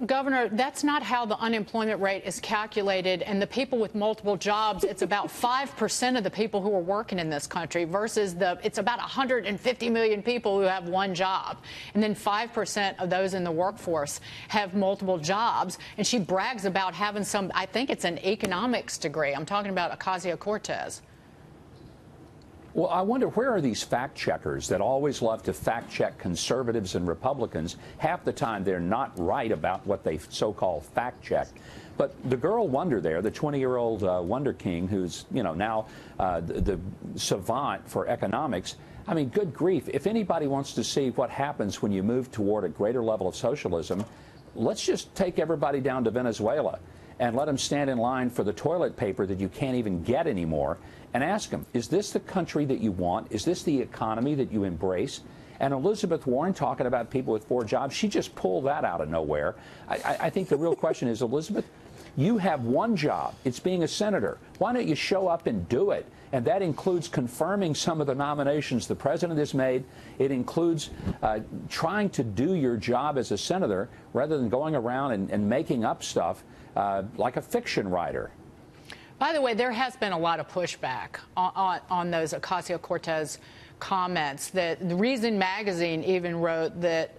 Governor, that's not how the unemployment rate is calculated. And the people with multiple jobs, it's about 5% of the people who are working in this country versus it's about 150 million people who have one job. And then 5% of those in the workforce have multiple jobs. And she brags about having some, I think it's an economics degree. I'm talking about Ocasio-Cortez. Well, I wonder, where are these fact checkers that always love to fact check conservatives and Republicans? Half the time they're not right about what they so-called fact check. But the girl wonder there, the 20-year-old wonder king who's, you know, now the savant for economics, I mean, good grief. If anybody wants to see what happens when you move toward a greater level of socialism, let's just take everybody down to Venezuela and let them stand in line for the toilet paper that you can't even get anymore, and ask them, is this the country that you want? Is this the economy that you embrace? And Elizabeth Warren talking about people with 4 jobs, she just pulled that out of nowhere. I think the real question is, Elizabeth, you have one job. It's being a senator. Why don't you show up and do it? And that includes confirming some of the nominations the president has made. It includes trying to do your job as a senator rather than going around and making up stuff like a fiction writer. By the way, there has been a lot of pushback on those Ocasio-Cortez comments. The Reason magazine even wrote that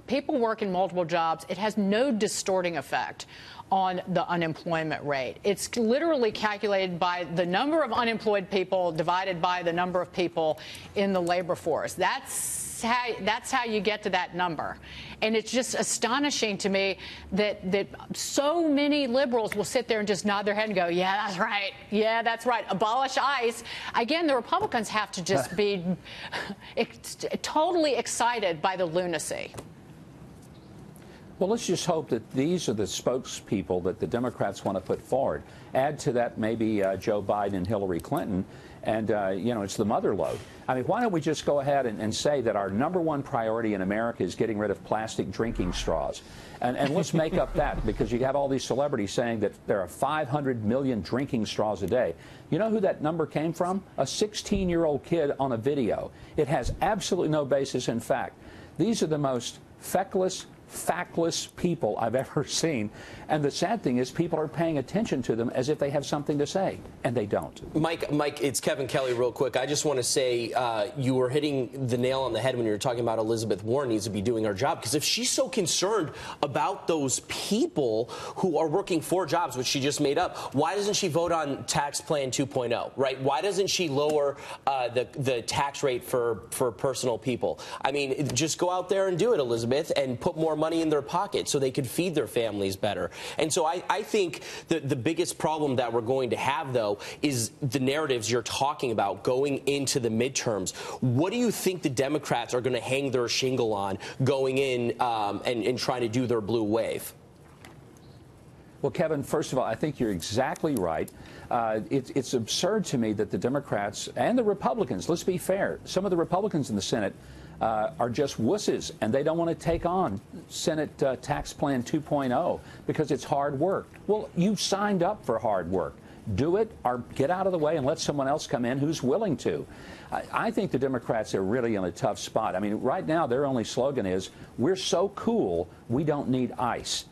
people working multiple jobs, it has no distorting effect on the unemployment rate. It's literally calculated by the number of unemployed people divided by the number of people in the labor force. That's how you get to that number. And it's just astonishing to me that so many liberals will sit there and just nod their head and go, yeah, that's right. Yeah, that's right. Abolish ICE. Again, the Republicans have to just be totally excited by the lunacy. Well, let's just hope that these are the spokespeople that the Democrats want to put forward. Add to that maybe Joe Biden and Hillary Clinton, and, you know, it's the mother lode. I mean, why don't we just go ahead and say that our #1 priority in America is getting rid of plastic drinking straws? And let's make up that, because you have all these celebrities saying that there are 500 million drinking straws a day. You know who that number came from? A 16-year-old kid on a video. It has absolutely no basis in fact. These are the most feckless, factless people I've ever seen. And the sad thing is people are paying attention to them as if they have something to say, and they don't. Mike, it's Kevin Kelly real quick. I just want to say you were hitting the nail on the head when you were talking about Elizabeth Warren needs to be doing her job, because if she's so concerned about those people who are working 4 jobs, which she just made up, why doesn't she vote on tax plan 2.0, right? Why doesn't she lower the tax rate for personal people? I mean, just go out there and do it, Elizabeth, and put more money in their pocket so they could feed their families better. And so I think that the biggest problem that we're going to have, though, is the narratives you're talking about going into the midterms. What do you think the Democrats are going to hang their shingle on going in and trying to do their blue wave? Well, Kevin, first of all, I think you're exactly right. It's absurd to me that the Democrats and the Republicans, let's be fair, some of the Republicans in the Senate are just wusses, and they don't want to take on Senate Tax Plan 2.0 because it's hard work. Well, you signed up for hard work. Do it, or get out of the way and let someone else come in who's willing to. I think the Democrats are really in a tough spot. I mean, right now their only slogan is, we're so cool, we don't need ICE.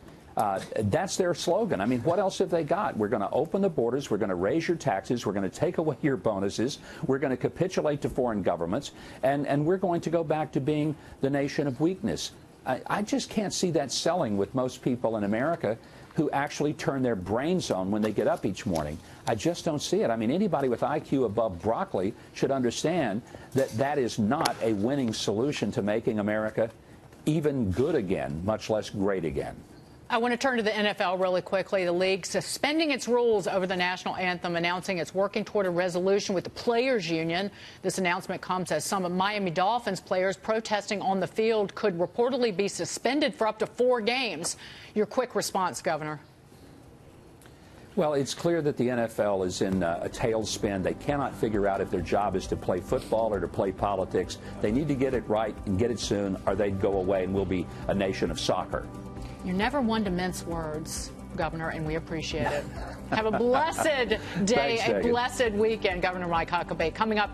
That's their slogan. I mean, what else have they got? We're going to open the borders. We're going to raise your taxes. We're going to take away your bonuses. We're going to capitulate to foreign governments. And we're going to go back to being the nation of weakness. I just can't see that selling with most people in America who actually turn their brains on when they get up each morning. I just don't see it. I mean, anybody with IQ above broccoli should understand that that is not a winning solution to making America even good again, much less great again. I want to turn to the NFL really quickly. The league suspending its rules over the national anthem, announcing it's working toward a resolution with the Players Union. This announcement comes as some of Miami Dolphins players protesting on the field could reportedly be suspended for up to 4 games. Your quick response, Governor. Well, it's clear that the NFL is in a tailspin. They cannot figure out if their job is to play football or to play politics. They need to get it right and get it soon, or they'd go away and we'll be a nation of soccer. You're never one to mince words, Governor, and we appreciate it. Have a blessed day, Thanks, a blessed weekend, Governor Mike Huckabee. Coming up,